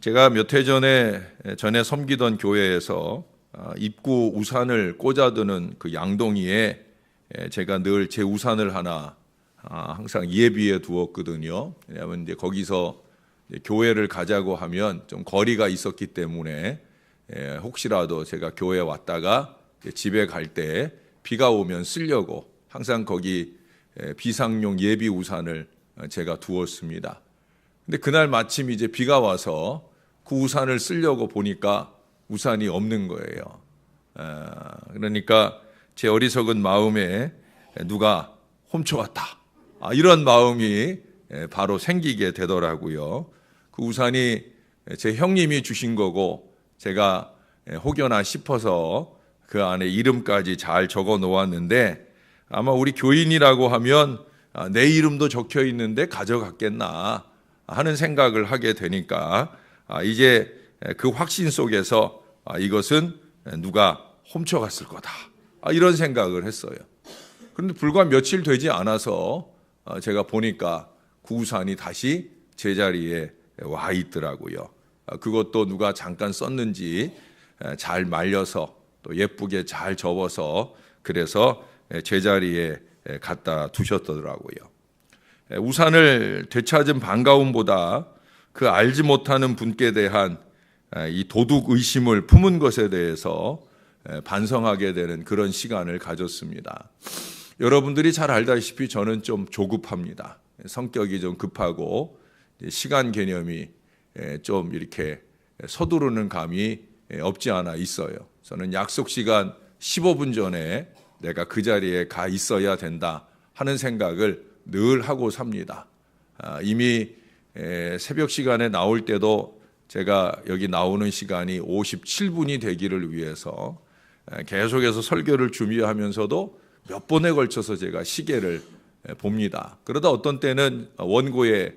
제가 몇 해 전에 섬기던 교회에서 입구 우산을 꽂아두는 그 양동이에 제가 늘 제 우산을 하나 항상 예비해 두었거든요. 왜냐하면 이제 거기서 교회를 가자고 하면 좀 거리가 있었기 때문에 혹시라도 제가 교회 왔다가 집에 갈 때 비가 오면 쓰려고 항상 거기 비상용 예비 우산을 제가 두었습니다. 근데 그날 마침 이제 비가 와서 그 우산을 쓰려고 보니까 우산이 없는 거예요. 그러니까 제 어리석은 마음에 누가 훔쳐왔다, 이런 마음이 바로 생기게 되더라고요. 그 우산이 제 형님이 주신 거고 제가 혹여나 싶어서 그 안에 이름까지 잘 적어 놓았는데, 아마 우리 교인이라고 하면 내 이름도 적혀 있는데 가져갔겠나 하는 생각을 하게 되니까 이제 그 확신 속에서 이것은 누가 훔쳐갔을 거다, 이런 생각을 했어요. 그런데 불과 며칠 되지 않아서 제가 보니까 그 우산이 다시 제자리에 와 있더라고요. 그것도 누가 잠깐 썼는지 잘 말려서 또 예쁘게 잘 접어서 그래서 제자리에 갖다 두셨더라고요. 우산을 되찾은 반가움보다 그 알지 못하는 분께 대한 이 도둑 의심을 품은 것에 대해서 반성하게 되는 그런 시간을 가졌습니다. 여러분들이 잘 알다시피 저는 좀 조급합니다. 성격이 좀 급하고 시간 개념이 좀 이렇게 서두르는 감이 없지 않아 있어요. 저는 약속 시간 15분 전에 내가 그 자리에 가 있어야 된다 하는 생각을 늘 하고 삽니다. 이미 새벽 시간에 나올 때도 제가 여기 나오는 시간이 57분이 되기를 위해서 계속해서 설교를 준비하면서도 몇 번에 걸쳐서 제가 시계를 봅니다. 그러다 어떤 때는 원고에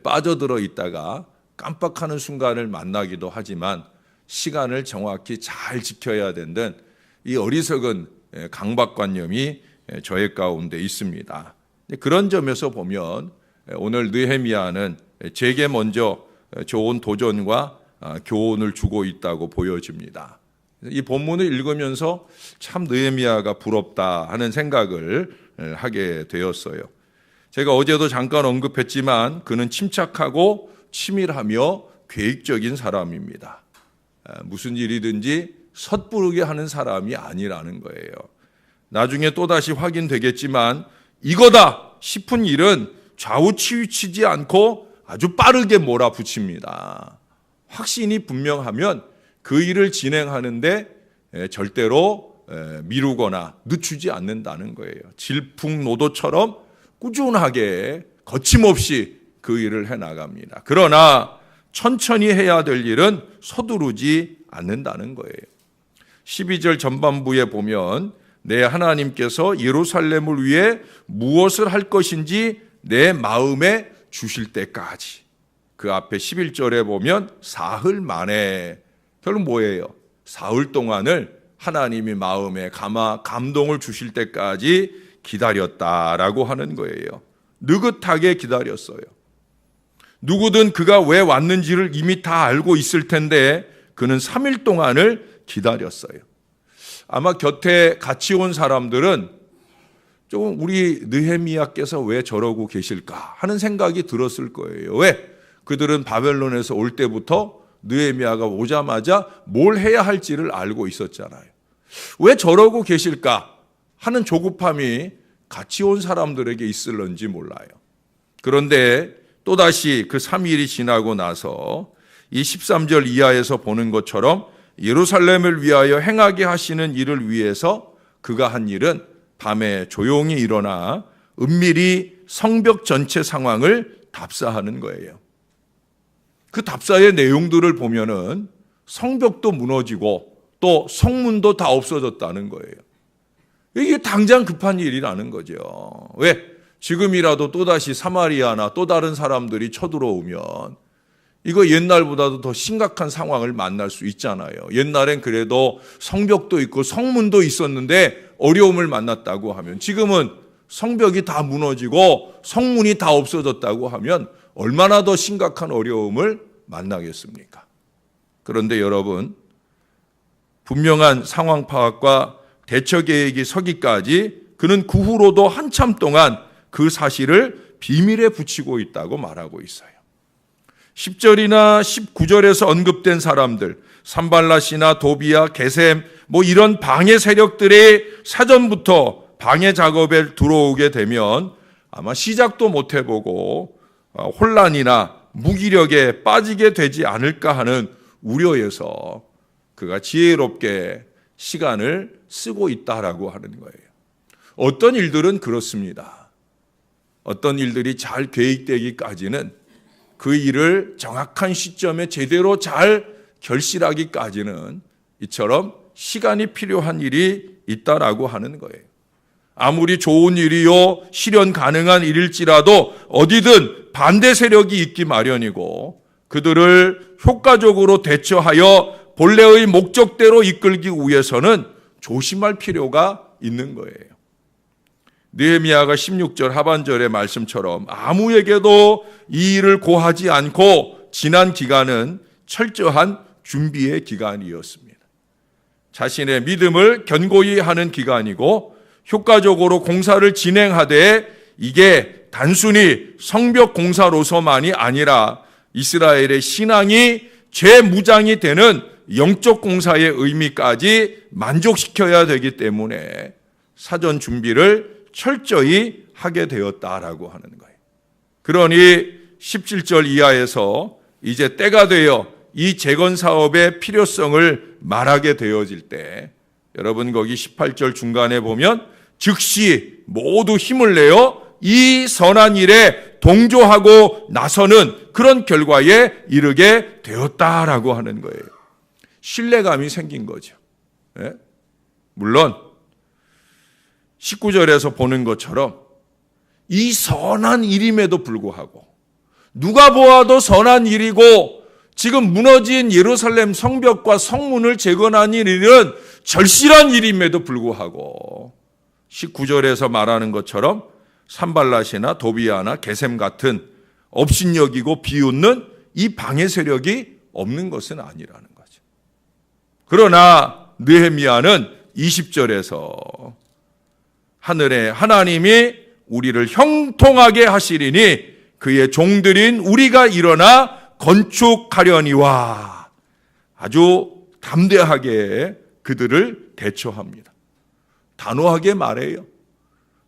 빠져들어 있다가 깜빡하는 순간을 만나기도 하지만 시간을 정확히 잘 지켜야 된다는 이 어리석은 강박관념이 저의 가운데 있습니다. 그런 점에서 보면 오늘 느헤미야는 제게 먼저 좋은 도전과 교훈을 주고 있다고 보여집니다. 이 본문을 읽으면서 참 느헤미야가 부럽다 하는 생각을 하게 되었어요. 제가 어제도 잠깐 언급했지만 그는 침착하고 치밀하며 계획적인 사람입니다. 무슨 일이든지 섣부르게 하는 사람이 아니라는 거예요. 나중에 또다시 확인되겠지만 이거다 싶은 일은 좌우치우치지 않고 아주 빠르게 몰아붙입니다. 확신이 분명하면 그 일을 진행하는데 절대로 미루거나 늦추지 않는다는 거예요. 질풍노도처럼 꾸준하게 거침없이 그 일을 해나갑니다. 그러나 천천히 해야 될 일은 서두르지 않는다는 거예요. 12절 전반부에 보면 내 하나님께서 예루살렘을 위해 무엇을 할 것인지 내 마음에 주실 때까지, 그 앞에 11절에 보면 사흘 만에, 결국 뭐예요? 사흘 동안을 하나님이 마음에 감동을 주실 때까지 기다렸다라고 하는 거예요. 느긋하게 기다렸어요. 누구든 그가 왜 왔는지를 이미 다 알고 있을 텐데 그는 3일 동안을 기다렸어요. 아마 곁에 같이 온 사람들은 조금 우리 느헤미야께서 왜 저러고 계실까 하는 생각이 들었을 거예요. 왜? 그들은 바벨론에서 올 때부터 느헤미야가 오자마자 뭘 해야 할지를 알고 있었잖아요. 왜 저러고 계실까 하는 조급함이 같이 온 사람들에게 있을런지 몰라요. 그런데 또다시 그 3일이 지나고 나서 이 13절 이하에서 보는 것처럼 예루살렘을 위하여 행하게 하시는 일을 위해서 그가 한 일은 밤에 조용히 일어나 은밀히 성벽 전체 상황을 답사하는 거예요. 그 답사의 내용들을 보면은 성벽도 무너지고 또 성문도 다 없어졌다는 거예요. 이게 당장 급한 일이라는 거죠. 왜? 지금이라도 또다시 사마리아나 또 다른 사람들이 쳐들어오면 이거 옛날보다도 더 심각한 상황을 만날 수 있잖아요. 옛날엔 그래도 성벽도 있고 성문도 있었는데 어려움을 만났다고 하면, 지금은 성벽이 다 무너지고 성문이 다 없어졌다고 하면 얼마나 더 심각한 어려움을 만나겠습니까? 그런데 여러분, 분명한 상황 파악과 대처 계획이 서기까지 그는 그 후로도 한참 동안 그 사실을 비밀에 붙이고 있다고 말하고 있어요. 10절이나 19절에서 언급된 사람들, 산발랏이나 도비야, 게셈, 이런 방해 세력들이 사전부터 방해 작업에 들어오게 되면 아마 시작도 못 해보고 혼란이나 무기력에 빠지게 되지 않을까 하는 우려에서 그가 지혜롭게 시간을 쓰고 있다라고 하는 거예요. 어떤 일들은 그렇습니다. 어떤 일들이 잘 계획되기까지는 그 일을 정확한 시점에 제대로 잘 결실하기까지는 이처럼 시간이 필요한 일이 있다라고 하는 거예요. 아무리 좋은 일이요 실현 가능한 일일지라도 어디든 반대 세력이 있기 마련이고 그들을 효과적으로 대처하여 본래의 목적대로 이끌기 위해서는 조심할 필요가 있는 거예요. 느헤미야가 16절 하반절의 말씀처럼 아무에게도 이 일을 고하지 않고 지난 기간은 철저한 준비의 기간이었습니다. 자신의 믿음을 견고히 하는 기간이고 효과적으로 공사를 진행하되 이게 단순히 성벽 공사로서만이 아니라 이스라엘의 신앙이 재무장이 되는 영적 공사의 의미까지 만족시켜야 되기 때문에 사전 준비를 철저히 하게 되었다라고 하는 거예요. 그러니 17절 이하에서 이제 때가 되어 이 재건 사업의 필요성을 말하게 되어질 때 여러분 거기 18절 중간에 보면 즉시 모두 힘을 내어 이 선한 일에 동조하고 나서는 그런 결과에 이르게 되었다라고 하는 거예요. 신뢰감이 생긴 거죠. 네? 물론 19절에서 보는 것처럼 이 선한 일임에도 불구하고 누가 보아도 선한 일이고 지금 무너진 예루살렘 성벽과 성문을 재건하는 일은 절실한 일임에도 불구하고 19절에서 말하는 것처럼 산발랏이나 도비야나 게셈 같은 업신여기고 비웃는 이 방해 세력이 없는 것은 아니라는 거죠. 그러나 느헤미야는 20절에서 하늘에 하나님이 우리를 형통하게 하시리니 그의 종들인 우리가 일어나 건축하려니와 아주 담대하게 그들을 대처합니다. 단호하게 말해요.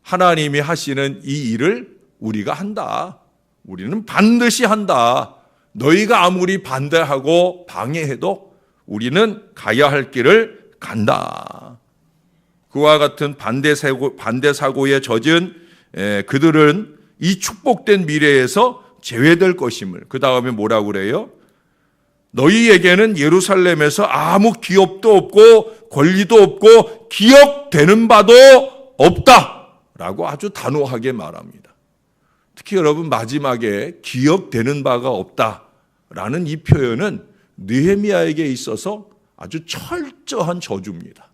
하나님이 하시는 이 일을 우리가 한다. 우리는 반드시 한다. 너희가 아무리 반대하고 방해해도 우리는 가야 할 길을 간다. 그와 같은 반대 사고에 젖은 그들은 이 축복된 미래에서 제외될 것임을. 그 다음에 뭐라고 그래요? 너희에게는 예루살렘에서 아무 기업도 없고 권리도 없고 기억되는 바도 없다라고 아주 단호하게 말합니다. 특히 여러분 마지막에 기억되는 바가 없다라는 이 표현은 느헤미야에게 있어서 아주 철저한 저주입니다.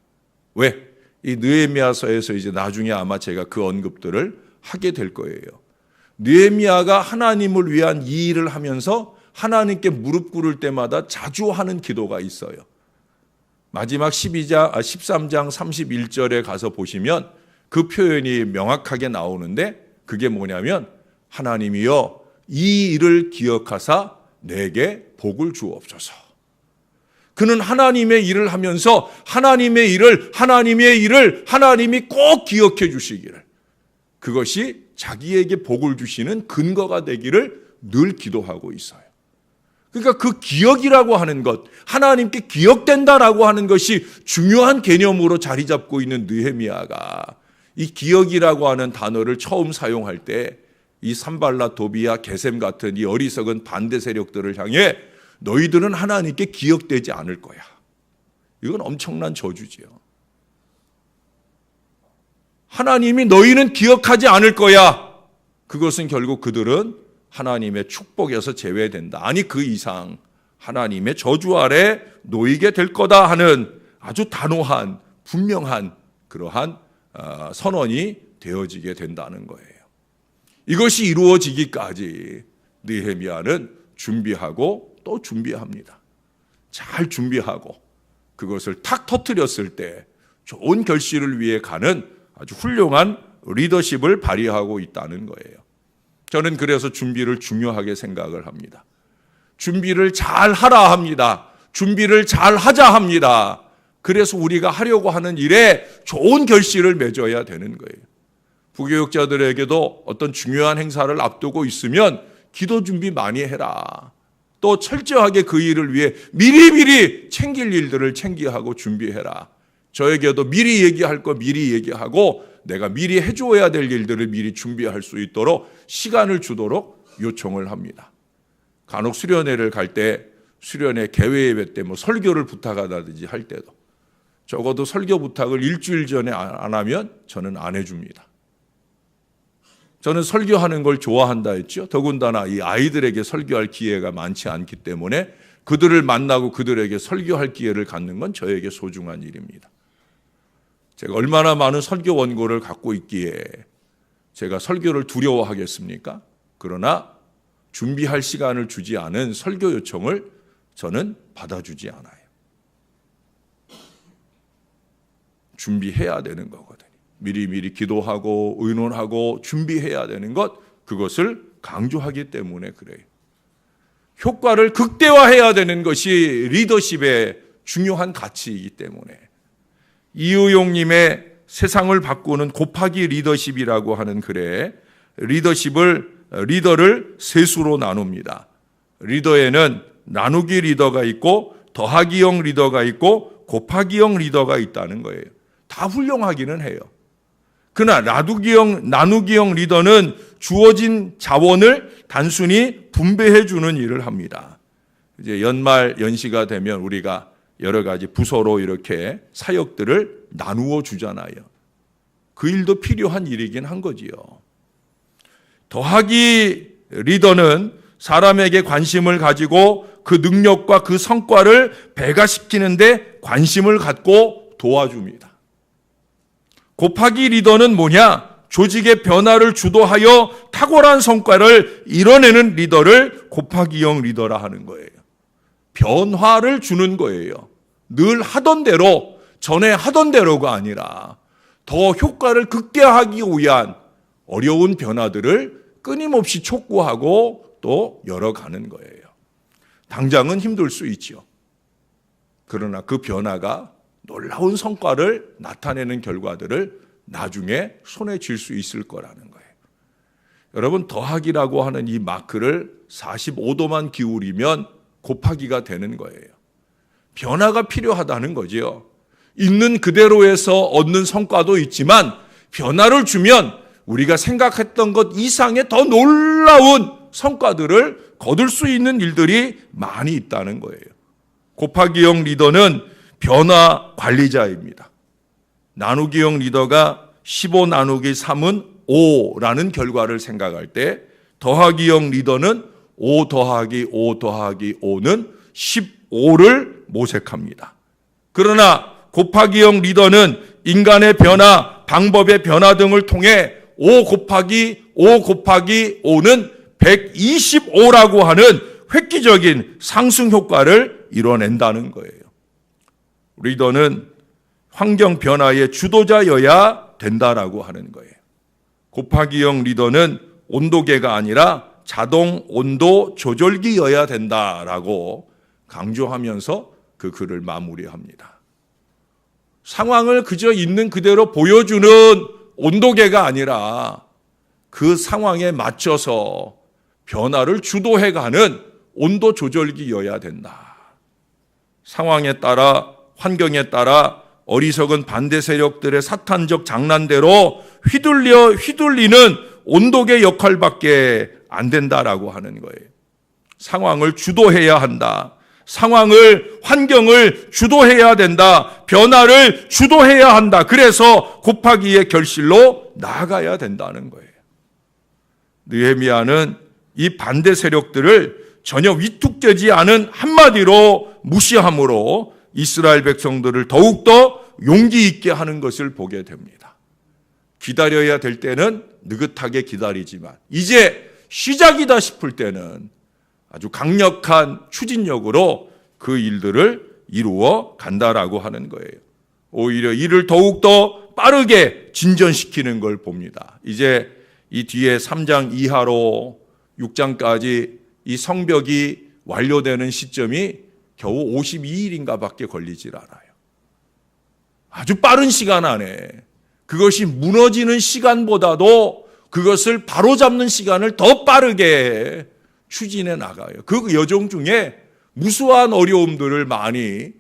왜? 이 느헤미야서에서 이제 나중에 아마 제가 그 언급들을 하게 될 거예요. 느헤미야가 하나님을 위한 이 일을 하면서 하나님께 무릎 꿇을 때마다 자주 하는 기도가 있어요. 마지막 13장 31절에 가서 보시면 그 표현이 명확하게 나오는데 그게 뭐냐면 하나님이여 이 일을 기억하사 내게 복을 주옵소서. 그는 하나님의 일을 하면서 하나님의 일을 하나님이 꼭 기억해 주시기를, 그것이 자기에게 복을 주시는 근거가 되기를 늘 기도하고 있어요. 그러니까 그 기억이라고 하는 것, 하나님께 기억된다라고 하는 것이 중요한 개념으로 자리 잡고 있는 느헤미야가 이 기억이라고 하는 단어를 처음 사용할 때 이 산발랏, 도비야, 게셈 같은 이 어리석은 반대 세력들을 향해 너희들은 하나님께 기억되지 않을 거야. 이건 엄청난 저주지요. 하나님이 너희는 기억하지 않을 거야. 그것은 결국 그들은 하나님의 축복에서 제외된다. 아니 그 이상 하나님의 저주 아래 놓이게 될 거다 하는 아주 단호한 분명한 그러한 선언이 되어지게 된다는 거예요. 이것이 이루어지기까지 느헤미야는 준비하고 또 또 준비합니다. 잘 준비하고 그것을 탁 터뜨렸을 때 좋은 결실을 위해 가는 아주 훌륭한 리더십을 발휘하고 있다는 거예요. 저는 그래서 준비를 중요하게 생각을 합니다. 준비를 잘 하라 합니다. 준비를 잘 하자 합니다. 그래서 우리가 하려고 하는 일에 좋은 결실을 맺어야 되는 거예요. 부교육자들에게도 어떤 중요한 행사를 앞두고 있으면 기도 준비 많이 해라. 또 철저하게 그 일을 위해 미리미리 챙길 일들을 챙기하고 준비해라. 저에게도 미리 얘기할 거 미리 얘기하고 내가 미리 해줘야 될 일들을 미리 준비할 수 있도록 시간을 주도록 요청을 합니다. 간혹 수련회를 갈 때 수련회 개회 예배 때 설교를 부탁하다든지 할 때도 적어도 설교 부탁을 일주일 전에 안 하면 저는 안 해줍니다. 저는 설교하는 걸 좋아한다 했죠. 더군다나 이 아이들에게 설교할 기회가 많지 않기 때문에 그들을 만나고 그들에게 설교할 기회를 갖는 건 저에게 소중한 일입니다. 제가 얼마나 많은 설교 원고를 갖고 있기에 제가 설교를 두려워하겠습니까? 그러나 준비할 시간을 주지 않은 설교 요청을 저는 받아주지 않아요. 준비해야 되는 거거든요. 미리미리 기도하고 의논하고 준비해야 되는 것, 그것을 강조하기 때문에 그래요. 효과를 극대화해야 되는 것이 리더십의 중요한 가치이기 때문에 이의용님의 세상을 바꾸는 곱하기 리더십이라고 하는 글에 리더를 세 수로 나눕니다. 리더에는 나누기 리더가 있고 더하기형 리더가 있고 곱하기형 리더가 있다는 거예요. 다 훌륭하기는 해요. 그러나 나누기형 리더는 주어진 자원을 단순히 분배해 주는 일을 합니다. 이제 연말 연시가 되면 우리가 여러 가지 부서로 이렇게 사역들을 나누어 주잖아요. 그 일도 필요한 일이긴 한 거지요. 더하기 리더는 사람에게 관심을 가지고 그 능력과 그 성과를 배가시키는데 관심을 갖고 도와줍니다. 곱하기 리더는 뭐냐? 조직의 변화를 주도하여 탁월한 성과를 이뤄내는 리더를 곱하기형 리더라 하는 거예요. 변화를 주는 거예요. 늘 하던 대로, 전에 하던 대로가 아니라 더 효과를 극대화하기 위한 어려운 변화들을 끊임없이 촉구하고 또 열어가는 거예요. 당장은 힘들 수 있죠. 그러나 그 변화가 놀라운 성과를 나타내는 결과들을 나중에 손에 쥘 수 있을 거라는 거예요. 여러분, 더하기라고 하는 이 마크를 45도만 기울이면 곱하기가 되는 거예요. 변화가 필요하다는 거죠. 있는 그대로에서 얻는 성과도 있지만 변화를 주면 우리가 생각했던 것 이상의 더 놀라운 성과들을 거둘 수 있는 일들이 많이 있다는 거예요. 곱하기형 리더는 변화 관리자입니다. 나누기형 리더가 15 나누기 3은 5라는 결과를 생각할 때 더하기형 리더는 5 더하기 5 더하기 5는 15를 모색합니다. 그러나 곱하기형 리더는 인간의 변화, 방법의 변화 등을 통해 5 곱하기 5 곱하기 5는 125라고 하는 획기적인 상승 효과를 이뤄낸다는 거예요. 리더는 환경 변화의 주도자여야 된다라고 하는 거예요. 곱하기형 리더는 온도계가 아니라 자동 온도 조절기여야 된다라고 강조하면서 그 글을 마무리합니다. 상황을 그저 있는 그대로 보여주는 온도계가 아니라 그 상황에 맞춰서 변화를 주도해가는 온도 조절기여야 된다. 상황에 따라, 환경에 따라 어리석은 반대 세력들의 사탄적 장난대로 휘둘리는 온도계 역할밖에 안 된다라고 하는 거예요. 상황을 주도해야 한다. 환경을 주도해야 된다. 변화를 주도해야 한다. 그래서 곱하기의 결실로 나아가야 된다는 거예요. 느헤미야는 이 반대 세력들을 전혀 위축되지 않은 한마디로 무시함으로 이스라엘 백성들을 더욱더 용기 있게 하는 것을 보게 됩니다. 기다려야 될 때는 느긋하게 기다리지만 이제 시작이다 싶을 때는 아주 강력한 추진력으로 그 일들을 이루어 간다라고 하는 거예요. 오히려 이를 더욱더 빠르게 진전시키는 걸 봅니다. 이제 이 뒤에 3장 이하로 6장까지 이 성벽이 완료되는 시점이 겨우 52일인가 밖에 걸리질 않아요. 아주 빠른 시간 안에 그것이 무너지는 시간보다도 그것을 바로잡는 시간을 더 빠르게 추진해 나가요. 그 여정 중에 무수한 어려움들을 많이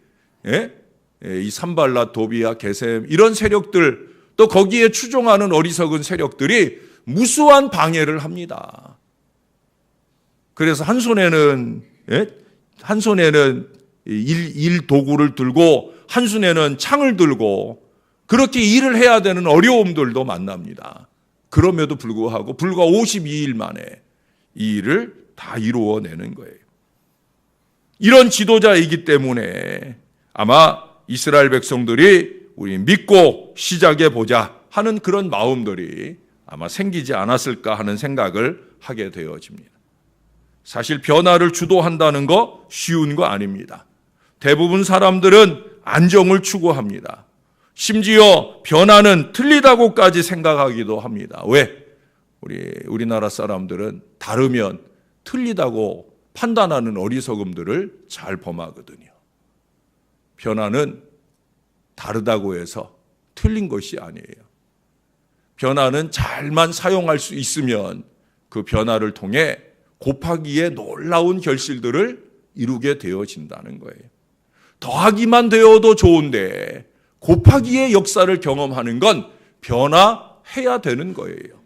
이 산발랏, 도비아, 게셈 이런 세력들 또 거기에 추종하는 어리석은 세력들이 무수한 방해를 합니다. 그래서 한 손에는 일 도구를 들고 한 손에는 창을 들고 그렇게 일을 해야 되는 어려움들도 만납니다. 그럼에도 불구하고 불과 52일 만에 이 일을 다 이루어내는 거예요. 이런 지도자이기 때문에 아마 이스라엘 백성들이 우리 믿고 시작해 보자 하는 그런 마음들이 아마 생기지 않았을까 하는 생각을 하게 되어집니다. 사실 변화를 주도한다는 거 쉬운 거 아닙니다. 대부분 사람들은 안정을 추구합니다. 심지어 변화는 틀리다고까지 생각하기도 합니다. 왜? 우리나라 사람들은 다르면 틀리다고 판단하는 어리석음들을 잘 범하거든요. 변화는 다르다고 해서 틀린 것이 아니에요. 변화는 잘만 사용할 수 있으면 그 변화를 통해 곱하기에 놀라운 결실들을 이루게 되어진다는 거예요. 더하기만 되어도 좋은데 곱하기의 역사를 경험하는 건 변화해야 되는 거예요.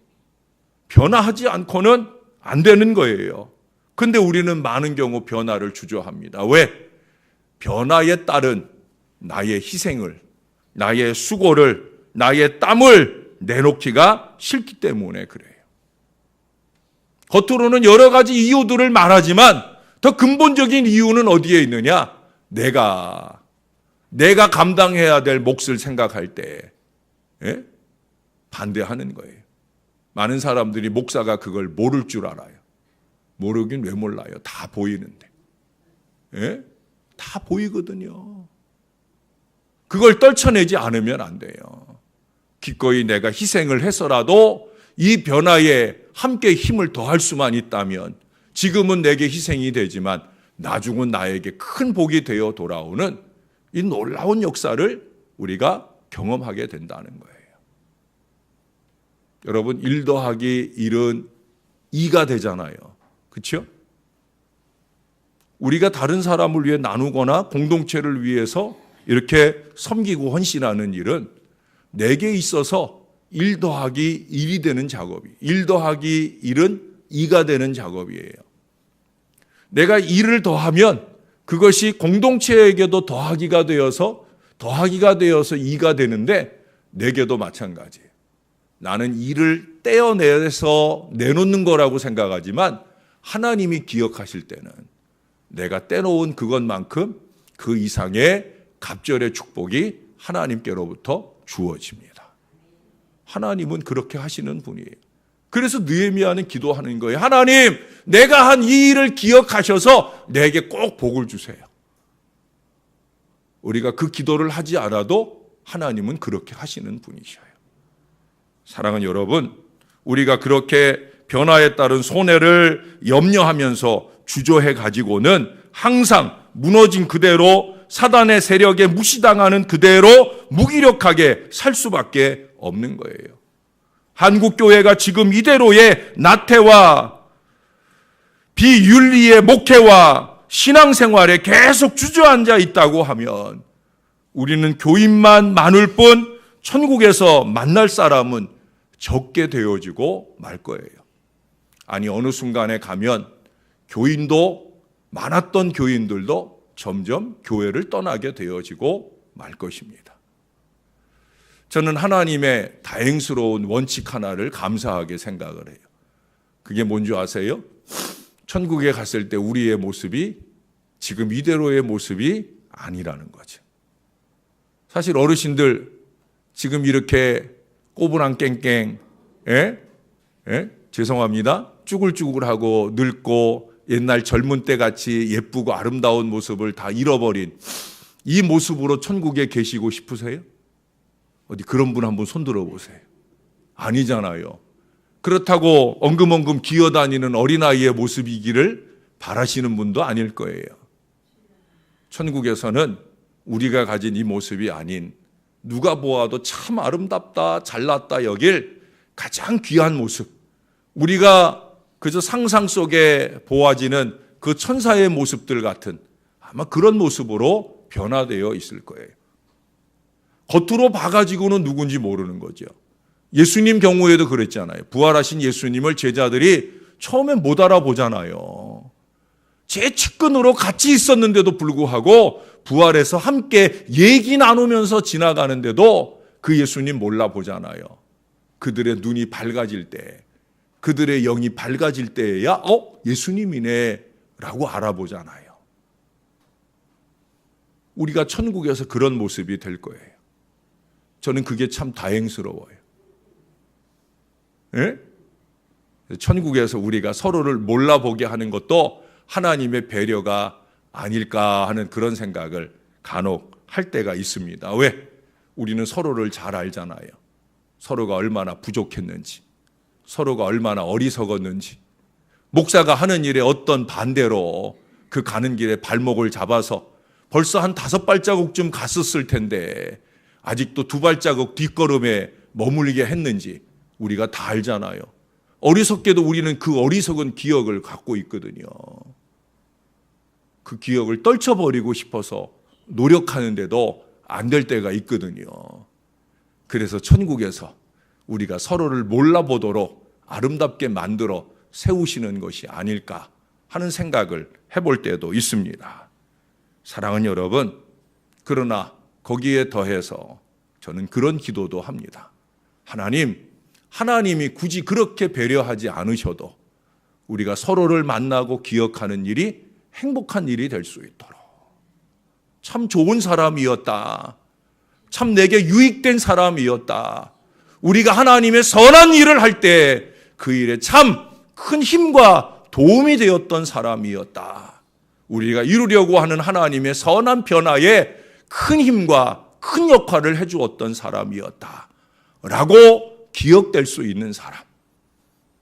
변화하지 않고는 안 되는 거예요. 근데 우리는 많은 경우 변화를 주저합니다. 왜? 변화에 따른 나의 희생을, 나의 수고를, 나의 땀을 내놓기가 싫기 때문에 그래요. 겉으로는 여러 가지 이유들을 말하지만 더 근본적인 이유는 어디에 있느냐? 내가 감당해야 될 몫을 생각할 때 반대하는 거예요. 많은 사람들이 목사가 그걸 모를 줄 알아요. 모르긴 왜 몰라요? 다 보이는데. 다 보이거든요. 그걸 떨쳐내지 않으면 안 돼요. 기꺼이 내가 희생을 해서라도 이 변화에 함께 힘을 더할 수만 있다면 지금은 내게 희생이 되지만 나중은 나에게 큰 복이 되어 돌아오는 이 놀라운 역사를 우리가 경험하게 된다는 거예요. 여러분 1 더하기 1은 2가 되잖아요. 그렇죠? 우리가 다른 사람을 위해 나누거나 공동체를 위해서 이렇게 섬기고 헌신하는 일은 내게 있어서 1 더하기 1이 되는 작업이 1 더하기 1은 2가 되는 작업이에요. 내가 1을 더하면 그것이 공동체에게도 더하기가 되어서 2가 되는데 내게도 마찬가지예요. 나는 1을 떼어내서 내놓는 거라고 생각하지만 하나님이 기억하실 때는 내가 떼놓은 그것만큼 그 이상의 갑절의 축복이 하나님께로부터 주어집니다. 하나님은 그렇게 하시는 분이에요. 그래서 느헤미야는 기도하는 거예요. 하나님, 내가 한 이 일을 기억하셔서 내게 꼭 복을 주세요. 우리가 그 기도를 하지 않아도 하나님은 그렇게 하시는 분이셔요. 사랑하는 여러분, 우리가 그렇게 변화에 따른 손해를 염려하면서 주저해 가지고는 항상 무너진 그대로 사단의 세력에 무시당하는 그대로 무기력하게 살 수밖에 없는 거예요. 한국교회가 지금 이대로의 나태와 비윤리의 목회와 신앙생활에 계속 주저앉아 있다고 하면 우리는 교인만 많을 뿐 천국에서 만날 사람은 적게 되어지고 말 거예요. 아니 어느 순간에 가면 교인도 많았던 교인들도 점점 교회를 떠나게 되어지고 말 것입니다. 저는 하나님의 다행스러운 원칙 하나를 감사하게 생각을 해요. 그게 뭔지 아세요? 천국에 갔을 때 우리의 모습이 지금 이대로의 모습이 아니라는 거죠. 사실 어르신들 지금 이렇게 꼬부랑 깽깽 죄송합니다. 쭈글쭈글하고 늙고 옛날 젊은 때 같이 예쁘고 아름다운 모습을 다 잃어버린 이 모습으로 천국에 계시고 싶으세요? 어디 그런 분 한번 손들어 보세요. 아니잖아요. 그렇다고 엉금엉금 기어다니는 어린아이의 모습이기를 바라시는 분도 아닐 거예요. 천국에서는 우리가 가진 이 모습이 아닌 누가 보아도 참 아름답다, 잘났다 여길 가장 귀한 모습, 우리가 그저 상상 속에 보아지는 그 천사의 모습들 같은 아마 그런 모습으로 변화되어 있을 거예요. 겉으로 봐가지고는 누군지 모르는 거죠. 예수님 경우에도 그랬잖아요. 부활하신 예수님을 제자들이 처음엔 못 알아보잖아요. 제 측근으로 같이 있었는데도 불구하고 부활해서 함께 얘기 나누면서 지나가는데도 그 예수님 몰라보잖아요. 그들의 눈이 밝아질 때, 그들의 영이 밝아질 때에야 예수님이네 라고 알아보잖아요. 우리가 천국에서 그런 모습이 될 거예요. 저는 그게 참 다행스러워요. 예? 천국에서 우리가 서로를 몰라보게 하는 것도 하나님의 배려가 아닐까 하는 그런 생각을 간혹 할 때가 있습니다. 왜? 우리는 서로를 잘 알잖아요. 서로가 얼마나 부족했는지, 서로가 얼마나 어리석었는지, 목사가 하는 일에 어떤 반대로 그 가는 길에 발목을 잡아서 벌써 한 5발자국쯤 갔었을 텐데 아직도 2발자국 뒷걸음에 머물게 했는지 우리가 다 알잖아요. 어리석게도 우리는 그 어리석은 기억을 갖고 있거든요. 그 기억을 떨쳐버리고 싶어서 노력하는데도 안 될 때가 있거든요. 그래서 천국에서 우리가 서로를 몰라보도록 아름답게 만들어 세우시는 것이 아닐까 하는 생각을 해볼 때도 있습니다. 사랑하는 여러분, 그러나 거기에 더해서 저는 그런 기도도 합니다. 하나님이 굳이 그렇게 배려하지 않으셔도 우리가 서로를 만나고 기억하는 일이 행복한 일이 될 수 있도록, 참 좋은 사람이었다, 참 내게 유익된 사람이었다, 우리가 하나님의 선한 일을 할 때 그 일에 참 큰 힘과 도움이 되었던 사람이었다, 우리가 이루려고 하는 하나님의 선한 변화에 큰 힘과 큰 역할을 해주었던 사람이었다 라고 기억될 수 있는 사람,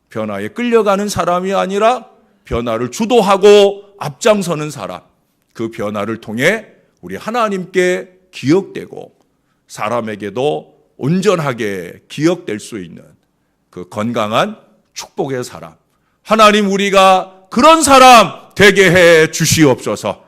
변화에 끌려가는 사람이 아니라 변화를 주도하고 앞장서는 사람, 그 변화를 통해 우리 하나님께 기억되고 사람에게도 온전하게 기억될 수 있는 그 건강한 축복의 사람, 하나님 우리가 그런 사람 되게 해 주시옵소서.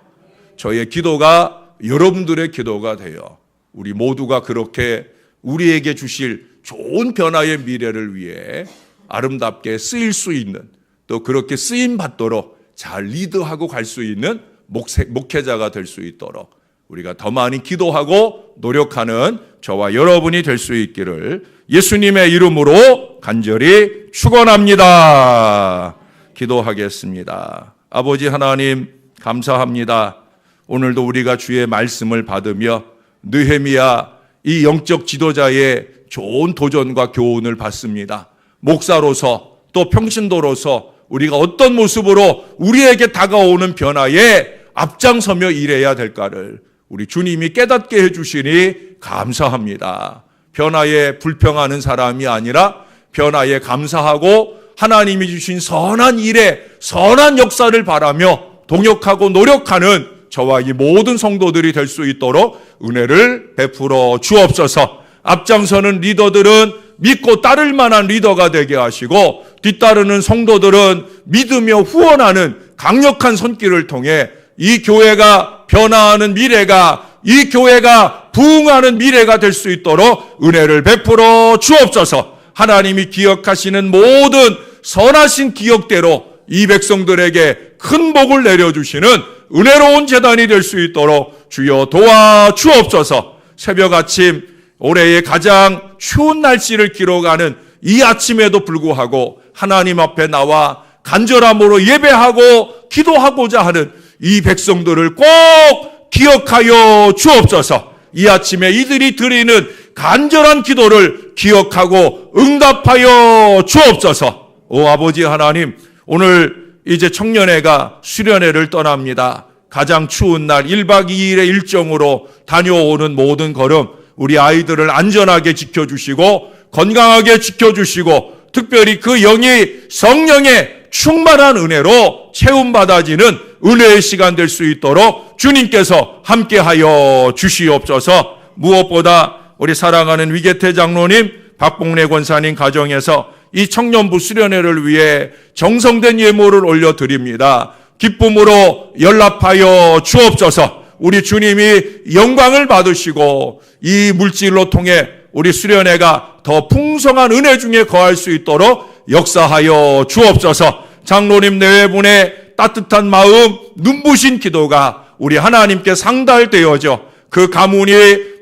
저의 기도가 여러분들의 기도가 되어 우리 모두가 그렇게 우리에게 주실 좋은 변화의 미래를 위해 아름답게 쓰일 수 있는, 또 그렇게 쓰임 받도록 잘 리드하고 갈 수 있는 목회자가 될 수 있도록 우리가 더 많이 기도하고 노력하는 저와 여러분이 될 수 있기를 예수님의 이름으로 간절히 축원합니다. 기도하겠습니다. 아버지 하나님 감사합니다. 오늘도 우리가 주의 말씀을 받으며 느헤미야 이 영적 지도자의 좋은 도전과 교훈을 받습니다. 목사로서 또 평신도로서 우리가 어떤 모습으로 우리에게 다가오는 변화에 앞장서며 일해야 될까를 우리 주님이 깨닫게 해주시니 감사합니다. 변화에 불평하는 사람이 아니라 변화에 감사하고 하나님이 주신 선한 일에 선한 역사를 바라며 동역하고 노력하는 저와 이 모든 성도들이 될 수 있도록 은혜를 베풀어 주옵소서. 앞장서는 리더들은 믿고 따를 만한 리더가 되게 하시고 뒤따르는 성도들은 믿으며 후원하는 강력한 손길을 통해 이 교회가 변화하는 미래가, 이 교회가 부흥하는 미래가 될 수 있도록 은혜를 베풀어 주옵소서. 하나님이 기억하시는 모든 선하신 기억대로 이 백성들에게 큰 복을 내려주시는 은혜로운 제단이 될 수 있도록 주여 도와 주옵소서. 새벽 아침 올해의 가장 추운 날씨를 기록하는 이 아침에도 불구하고 하나님 앞에 나와 간절함으로 예배하고 기도하고자 하는 이 백성들을 꼭 기억하여 주옵소서. 이 아침에 이들이 드리는 간절한 기도를 기억하고 응답하여 주옵소서. 오 아버지 하나님, 오늘 이제 청년회가 수련회를 떠납니다. 가장 추운 날 1박 2일의 일정으로 다녀오는 모든 걸음, 우리 아이들을 안전하게 지켜주시고 건강하게 지켜주시고 특별히 그 영이 성령의 충만한 은혜로 채움받아지는 은혜의 시간 될 수 있도록 주님께서 함께하여 주시옵소서. 무엇보다 우리 사랑하는 위계태 장로님, 박봉래 권사님 가정에서 이 청년부 수련회를 위해 정성된 예물을 올려드립니다. 기쁨으로 연락하여 주옵소서. 우리 주님이 영광을 받으시고 이 물질로 통해 우리 수련회가 더 풍성한 은혜 중에 거할 수 있도록 역사하여 주옵소서. 장로님 내외분의 따뜻한 마음, 눈부신 기도가 우리 하나님께 상달되어져 그 가문이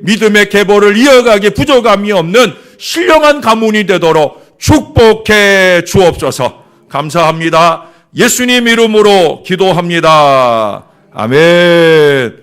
믿음의 계보를 이어가기 부족함이 없는 신령한 가문이 되도록 축복해 주옵소서. 감사합니다. 예수님 이름으로 기도합니다. 아멘.